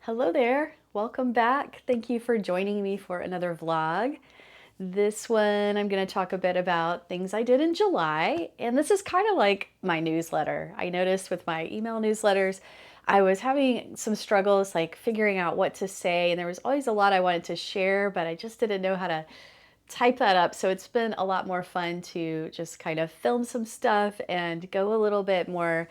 Hello there, welcome back. Thank you for joining me for another vlog. This one I'm going to talk a bit about things I did in July, and this is kind of like my newsletter. I noticed with my email newsletters, I was having some struggles like figuring out what to say, and there was always a lot I wanted to share, but I just didn't know how to type that up. So it's been a lot more fun to just kind of film some stuff and go a little bit more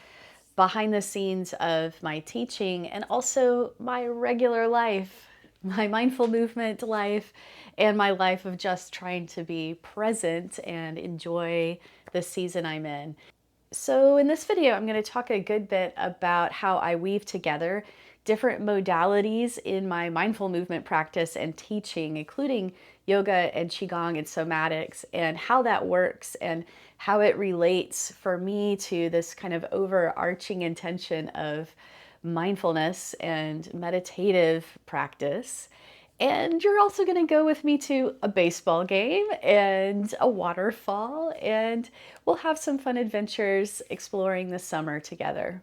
behind the scenes of my teaching and also my regular life, my mindful movement life, and my life of just trying to be present and enjoy the season I'm in. So in this video, I'm going to talk a good bit about how I weave together different modalities in my mindful movement practice and teaching, including yoga and Qigong and somatics, and how that works and how it relates for me to this kind of overarching intention of mindfulness and meditative practice. And you're also going to go with me to a baseball game and a waterfall, and we'll have some fun adventures exploring the summer together.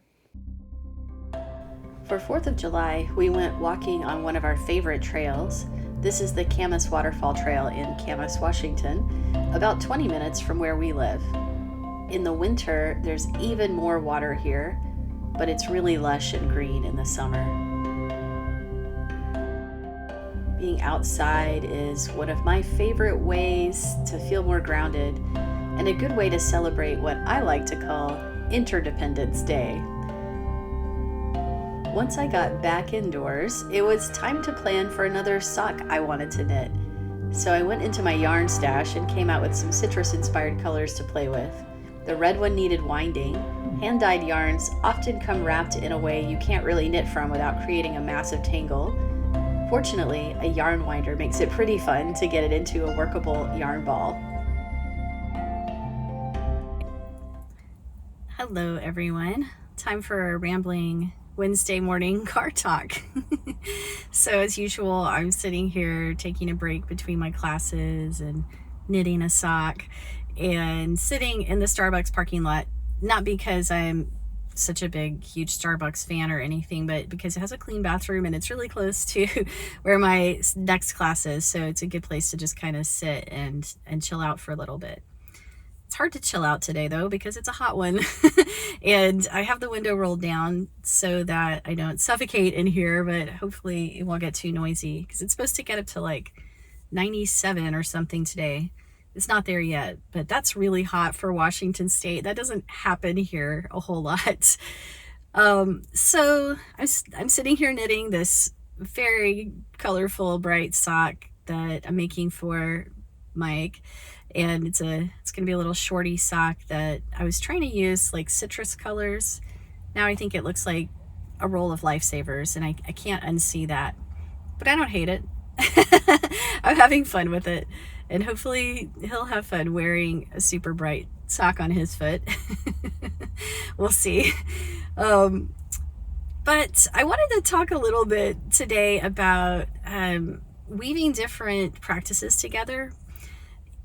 For 4th of July, we went walking on one of our favorite trails. This is the Camas Waterfall Trail in Camas, Washington, about 20 minutes from where we live. In the winter, there's even more water here, but it's really lush and green in the summer. Being outside is one of my favorite ways to feel more grounded and a good way to celebrate what I like to call Interdependence Day. Once I got back indoors, it was time to plan for another sock I wanted to knit. So I went into my yarn stash and came out with some citrus-inspired colors to play with. The red one needed winding. Hand-dyed yarns often come wrapped in a way you can't really knit from without creating a massive tangle. Fortunately, a yarn winder makes it pretty fun to get it into a workable yarn ball. Hello everyone. Time for a rambling Wednesday morning car talk. So as usual, I'm sitting here taking a break between my classes and knitting a sock and sitting in the Starbucks parking lot, not because I'm such a big, huge Starbucks fan or anything, but because it has a clean bathroom and it's really close to where my next class is. So it's a good place to just kind of sit and chill out for a little bit. It's hard to chill out today though, because it's a hot one and I have the window rolled down so that I don't suffocate in here, but hopefully it won't get too noisy because it's supposed to get up to like 97 or something today. It's not there yet, but that's really hot for Washington State. That doesn't happen here a whole lot. So I'm sitting here knitting this very colorful, bright sock that I'm making for Mike. And it's gonna be a little shorty sock that I was trying to use like citrus colors. Now I think it looks like a roll of Lifesavers, and I can't unsee that, but I don't hate it. I'm having fun with it, and hopefully he'll have fun wearing a super bright sock on his foot. We'll see. But I wanted to talk a little bit today about weaving different practices together.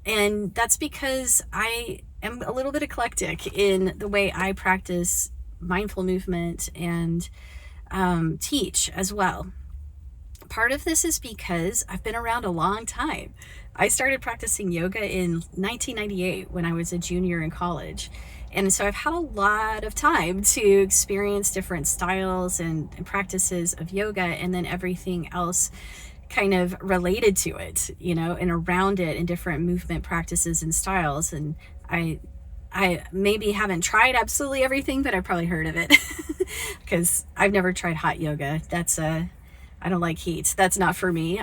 And that's because I am a little bit eclectic in the way I practice mindful movement and teach as well. Part of this is because I've been around a long time. I started practicing yoga in 1998 when I was a junior in college. And so I've had a lot of time to experience different styles and practices of yoga, and then everything else kind of related to it, you know, and around it in different movement practices and styles. And I maybe haven't tried absolutely everything, but I've probably heard of it because I've never tried hot yoga. I don't like heat. That's not for me.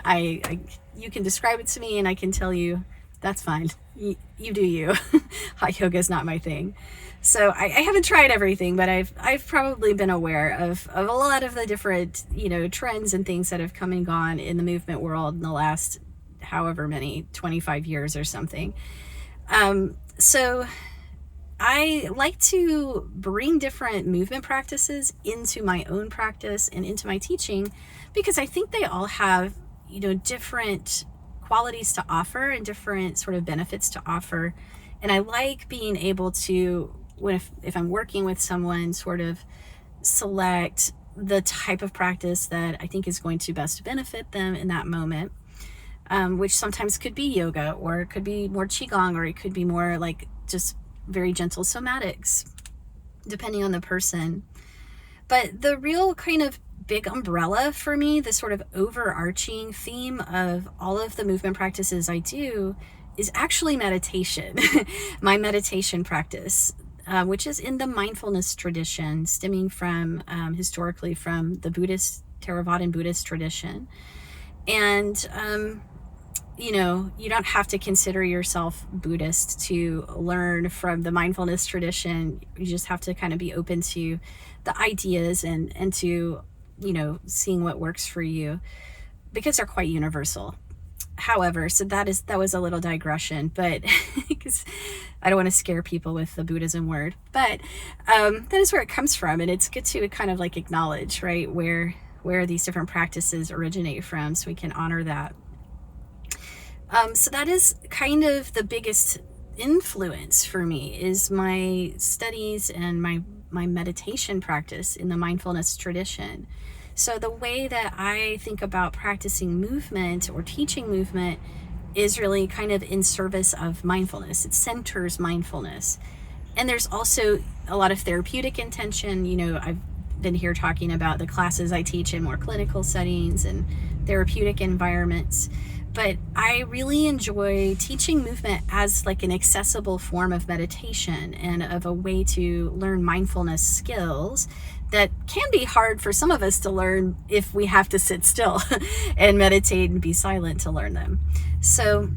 You can describe it to me and I can tell you that's fine. You do you. Hot yoga is not my thing. So I haven't tried everything, but I've probably been aware of a lot of the different, you know, trends and things that have come and gone in the movement world in the last however many 25 years or something. So I like to bring different movement practices into my own practice and into my teaching because I think they all have, you know, different qualities to offer and different sort of benefits to offer. And I like being able to, if I'm working with someone, sort of select the type of practice that I think is going to best benefit them in that moment, which sometimes could be yoga, or it could be more Qigong, or it could be more like just very gentle somatics, depending on the person. But the real kind of big umbrella for me, the sort of overarching theme of all of the movement practices I do, is actually meditation. My meditation practice, which is in the mindfulness tradition, stemming from historically from the Buddhist, Theravadan Buddhist tradition. And you know, you don't have to consider yourself Buddhist to learn from the mindfulness tradition. You just have to kind of be open to the ideas and to, you know, seeing what works for you, because they're quite universal. However, so that was a little digression, but because I don't want to scare people with the Buddhism word, but that is where it comes from. And it's good to kind of like acknowledge, right, where these different practices originate from, so we can honor that. So that is kind of the biggest influence for me, is my studies and my meditation practice in the mindfulness tradition. So the way that I think about practicing movement or teaching movement is really kind of in service of mindfulness. It centers mindfulness. And there's also a lot of therapeutic intention. You know, I've been here talking about the classes I teach in more clinical settings and therapeutic environments. But I really enjoy teaching movement as like an accessible form of meditation and of a way to learn mindfulness skills that can be hard for some of us to learn if we have to sit still and meditate and be silent to learn them. So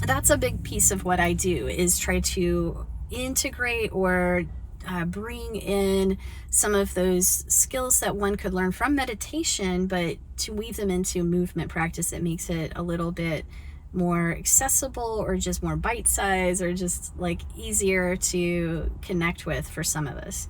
that's a big piece of what I do, is try to integrate or bring in some of those skills that one could learn from meditation, but to weave them into movement practice that makes it a little bit more accessible, or just more bite-sized, or just like easier to connect with for some of us.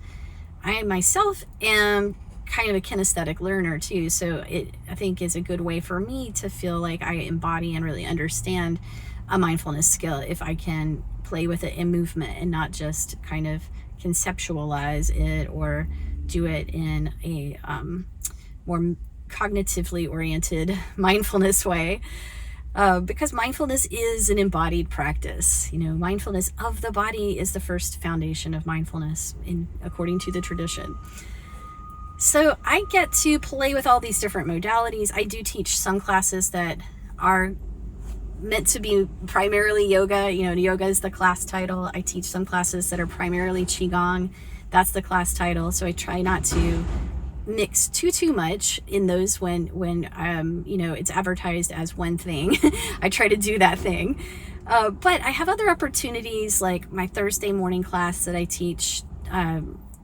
I myself am kind of a kinesthetic learner too, so it, I think, is a good way for me to feel like I embody and really understand a mindfulness skill if I can play with it in movement and not just kind of conceptualize it or do it in a more cognitively oriented mindfulness way. Because mindfulness is an embodied practice. You know, mindfulness of the body is the first foundation of mindfulness, according to the tradition. So I get to play with all these different modalities. I do teach some classes that are meant to be primarily yoga. You know, yoga is the class title. I teach some classes that are primarily Qigong. That's the class title. So I try not to mix too much in those when you know, it's advertised as one thing. I try to do that thing. But I have other opportunities, like my Thursday morning class that I teach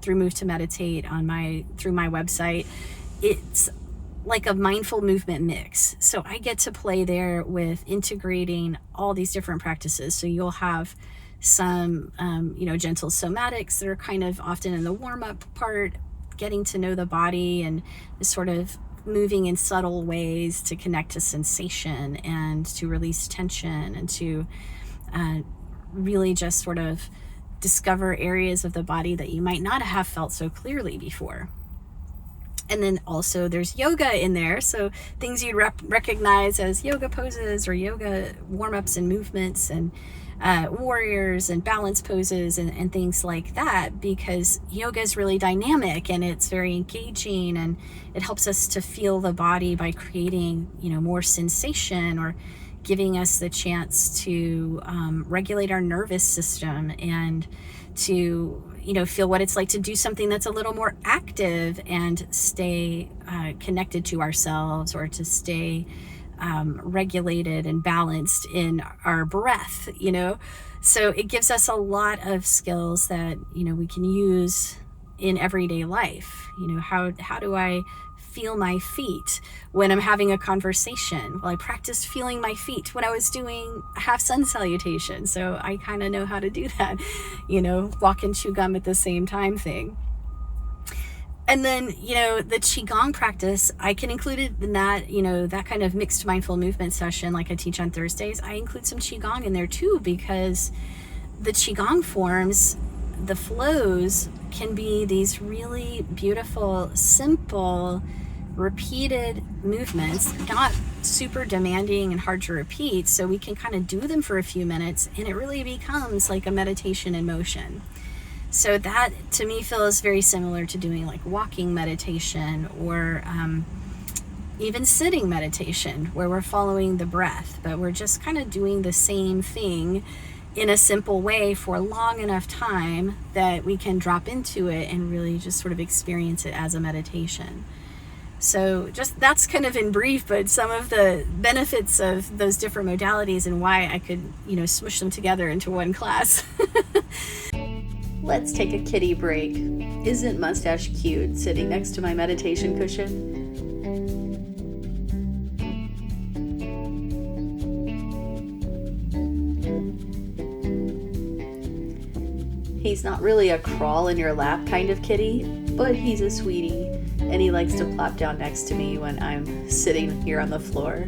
through Move to Meditate through my website. It's like a mindful movement mix. So I get to play there with integrating all these different practices. So you'll have some, you know, gentle somatics that are kind of often in the warm-up part, getting to know the body and sort of moving in subtle ways to connect to sensation and to release tension and to really just sort of discover areas of the body that you might not have felt so clearly before. And then also there's yoga in there, so things you'd recognize as yoga poses or yoga warm-ups and movements, and warriors and balance poses and things like that, because yoga is really dynamic and it's very engaging, and it helps us to feel the body by creating, you know, more sensation, or giving us the chance to regulate our nervous system and to, you know, feel what it's like to do something that's a little more active and stay connected to ourselves, or to stay regulated and balanced in our breath, you know. So it gives us a lot of skills that, you know, we can use in everyday life. You know, how do I feel my feet when I'm having a conversation? Well, I practiced feeling my feet when I was doing half sun salutation, so I kind of know how to do that, you know, walk and chew gum at the same time thing. And then, you know, the Qigong practice, I can include it in that, you know, that kind of mixed mindful movement session like I teach on Thursdays. I include some Qigong in there too, because the Qigong forms, the flows can be these really beautiful, simple, repeated movements, not super demanding and hard to repeat, so we can kind of do them for a few minutes and it really becomes like a meditation in motion. So that to me feels very similar to doing like walking meditation or even sitting meditation, where we're following the breath, but we're just kind of doing the same thing in a simple way for a long enough time that we can drop into it and really just sort of experience it as a meditation. So just that's kind of in brief, but some of the benefits of those different modalities and why I could, smush them together into one class. Let's take a kitty break. Isn't Mustache cute sitting next to my meditation cushion? He's not really a crawl in your lap kind of kitty, but he's a sweetie, and he likes to plop down next to me when I'm sitting here on the floor.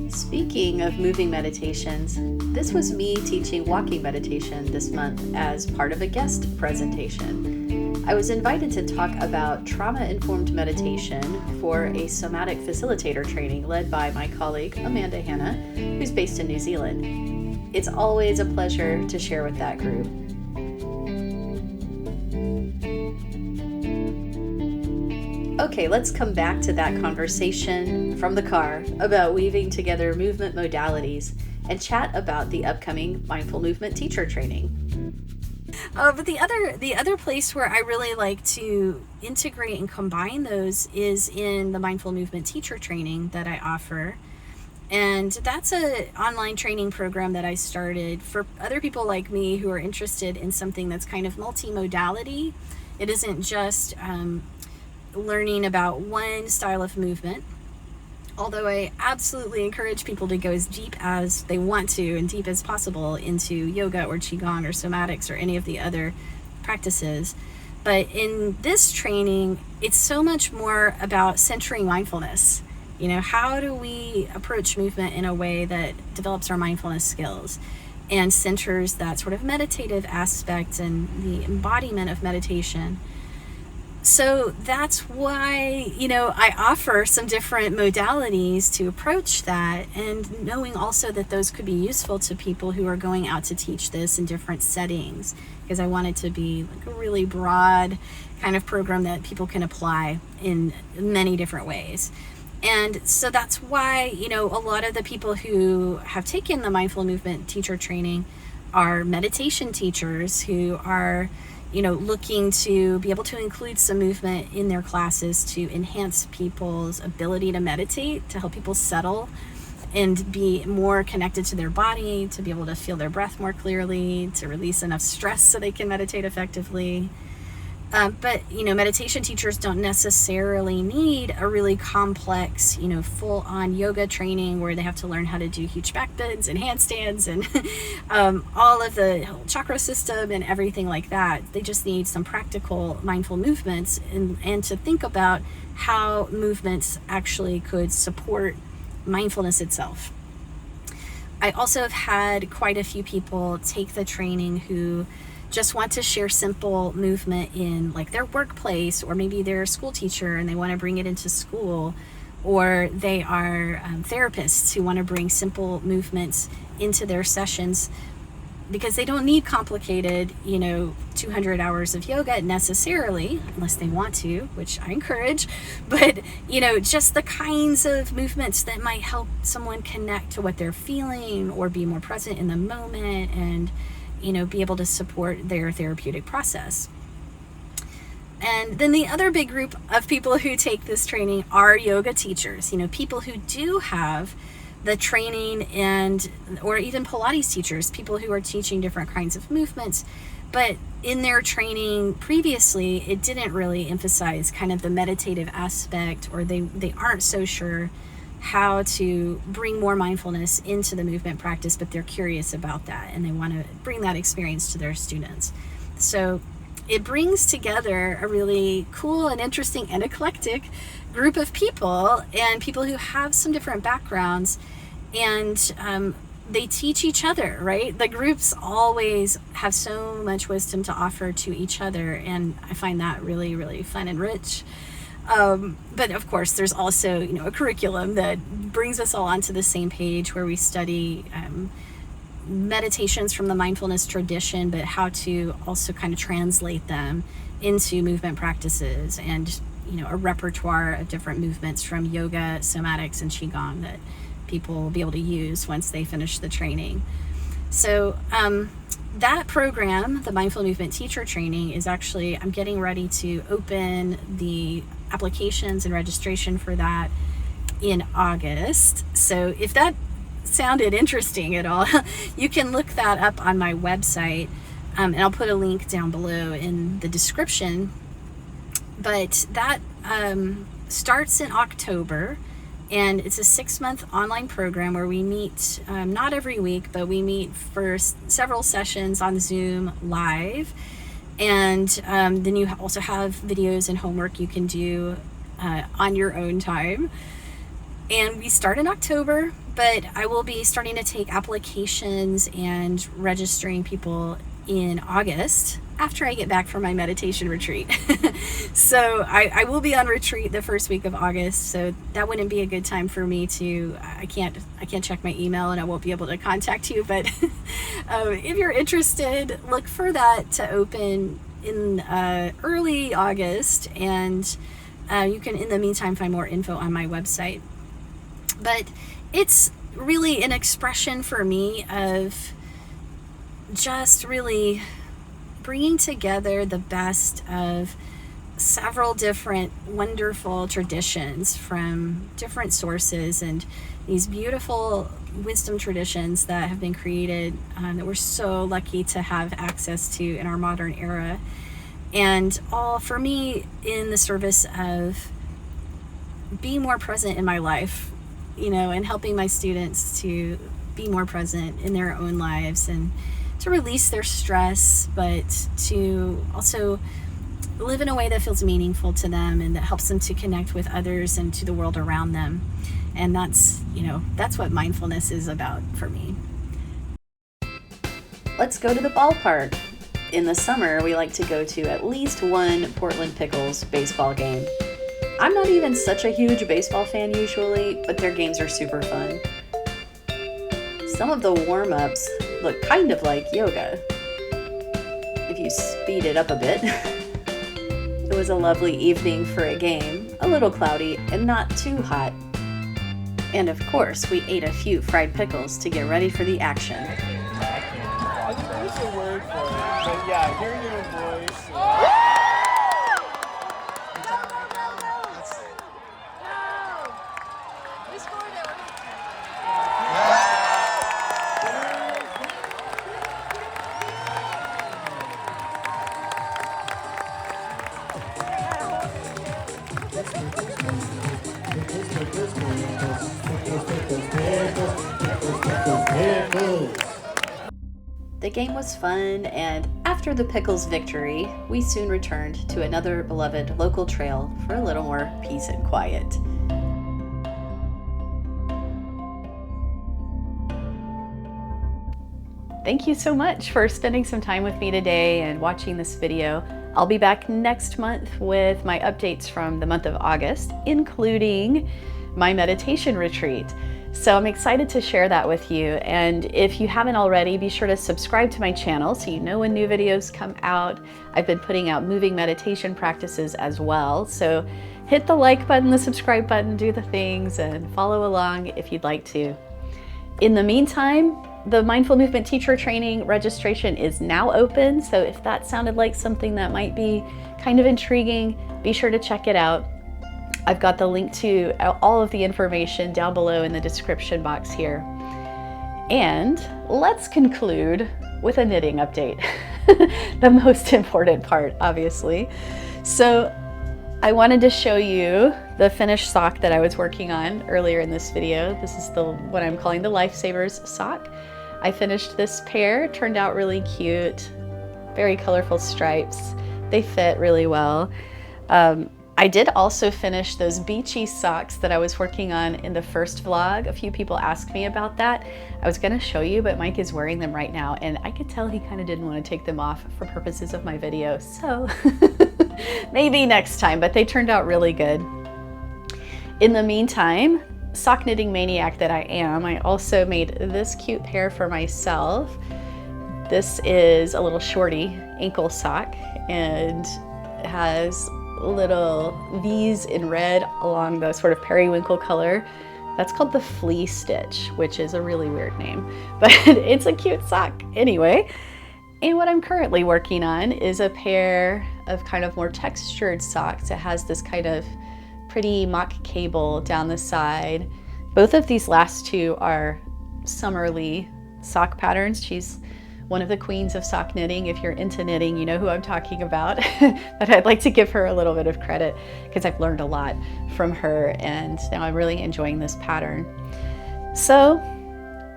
Speaking of moving meditations, this was me teaching walking meditation this month as part of a guest presentation. I was invited to talk about trauma-informed meditation for a somatic facilitator training led by my colleague Amanda Hanna, who's based in New Zealand. It's always a pleasure to share with that group. Okay, let's come back to that conversation from the car about weaving together movement modalities and chat about the upcoming mindful movement teacher training. But the other place where I really like to integrate and combine those is in the mindful movement teacher training that I offer. And that's an online training program that I started for other people like me who are interested in something that's kind of multimodality. It isn't just learning about one style of movement, although I absolutely encourage people to go as deep as they want to and deep as possible into yoga or Qigong or Somatics or any of the other practices. But in this training, it's so much more about centering mindfulness. How do we approach movement in a way that develops our mindfulness skills and centers that sort of meditative aspect and the embodiment of meditation? So that's why, I offer some different modalities to approach that, and knowing also that those could be useful to people who are going out to teach this in different settings, because I want it to be like a really broad kind of program that people can apply in many different ways. And so that's why, a lot of the people who have taken the mindful movement teacher training are meditation teachers who are looking to be able to include some movement in their classes to enhance people's ability to meditate, to help people settle and be more connected to their body, to be able to feel their breath more clearly, to release enough stress so they can meditate effectively. But meditation teachers don't necessarily need a really complex, full-on yoga training where they have to learn how to do huge back bends and handstands and all of the chakra system and everything like that. They just need some practical mindful movements and to think about how movements actually could support mindfulness itself. I also have had quite a few people take the training who just want to share simple movement in like their workplace, or maybe they're a school teacher and they want to bring it into school, or they are therapists who want to bring simple movements into their sessions because they don't need complicated, 200 hours of yoga necessarily, unless they want to, which I encourage, but, just the kinds of movements that might help someone connect to what they're feeling or be more present in the moment and be able to support their therapeutic process. And then the other big group of people who take this training are yoga teachers, people who do have the training or even Pilates teachers, people who are teaching different kinds of movements, but in their training previously, it didn't really emphasize kind of the meditative aspect, or they aren't so sure how to bring more mindfulness into the movement practice, but they're curious about that and they want to bring that experience to their students. So it brings together a really cool and interesting and eclectic group of people, and people who have some different backgrounds, and they teach each other, right? The groups always have so much wisdom to offer to each other, and I find that really, really fun and rich. But of course, there's also, a curriculum that brings us all onto the same page, where we study meditations from the mindfulness tradition, but how to also kind of translate them into movement practices, and a repertoire of different movements from yoga, somatics, and Qigong that people will be able to use once they finish the training. So that program, the Mindful Movement Teacher Training, is actually, I'm getting ready to open the applications and registration for that in August. So if that sounded interesting at all, you can look that up on my website, and I'll put a link down below in the description. But that starts in October, and it's a 6-month online program where we meet not every week, but we meet for several sessions on Zoom live, and then you also have videos and homework you can do on your own time. And we start in October, but I will be starting to take applications and registering people in August, after I get back from my meditation retreat. So I will be on retreat the first week of August, so that wouldn't be a good time for me to, I can't check my email and I won't be able to contact you, but if you're interested, look for that to open in early August, and you can, in the meantime, find more info on my website. But it's really an expression for me of just really bringing together the best of several different wonderful traditions from different sources, and these beautiful wisdom traditions that have been created that we're so lucky to have access to in our modern era, and all for me in the service of being more present in my life, and helping my students to be more present in their own lives, and to release their stress, but to also live in a way that feels meaningful to them and that helps them to connect with others and to the world around them. And that's what mindfulness is about for me. Let's go to the ballpark. In the summer, we like to go to at least one Portland Pickles baseball game. I'm not even such a huge baseball fan usually, but their games are super fun. Some of the warm-ups look kind of like yoga, if you speed it up a bit. It was a lovely evening for a game, a little cloudy and not too hot. And of course, we ate a few fried pickles to get ready for the action. I think there's a word for it, but yeah, hearing your voice. The game was fun, and after the Pickles victory, we soon returned to another beloved local trail for a little more peace and quiet. Thank you so much for spending some time with me today and watching this video. I'll be back next month with my updates from the month of August, including my meditation retreat. So I'm excited to share that with you. And if you haven't already, be sure to subscribe to my channel so you know when new videos come out. I've been putting out moving meditation practices as well. So hit the like button, the subscribe button, do the things, and follow along if you'd like to. In the meantime, the Mindful Movement Teacher Training registration is now open. So if that sounded like something that might be kind of intriguing, be sure to check it out. I've got the link to all of the information down below in the description box here. And let's conclude with a knitting update. The most important part, obviously. So I wanted to show you the finished sock that I was working on earlier in this video. This is what I'm calling the Lifesavers sock. I finished this pair, turned out really cute, very colorful stripes. They fit really well. I did also finish those beachy socks that I was working on in the first vlog. A few people asked me about that. I was gonna show you, but Mike is wearing them right now, and I could tell he kind of didn't want to take them off for purposes of my video, so maybe next time, but they turned out really good. In the meantime, sock knitting maniac that I am, I also made this cute pair for myself. This is a little shorty ankle sock, and it has little V's in red along the sort of periwinkle color. That's called the flea stitch, which is a really weird name, but it's a cute sock anyway. And what I'm currently working on is a pair of kind of more textured socks. It has this kind of pretty mock cable down the side. Both of these last two are Summerly sock patterns. She's one of the queens of sock knitting. If you're into knitting, you know who I'm talking about. But I'd like to give her a little bit of credit because I've learned a lot from her, and now I'm really enjoying this pattern. So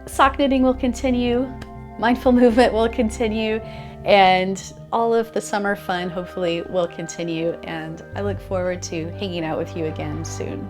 sock knitting will continue, mindful movement will continue, and all of the summer fun hopefully will continue, and I look forward to hanging out with you again soon.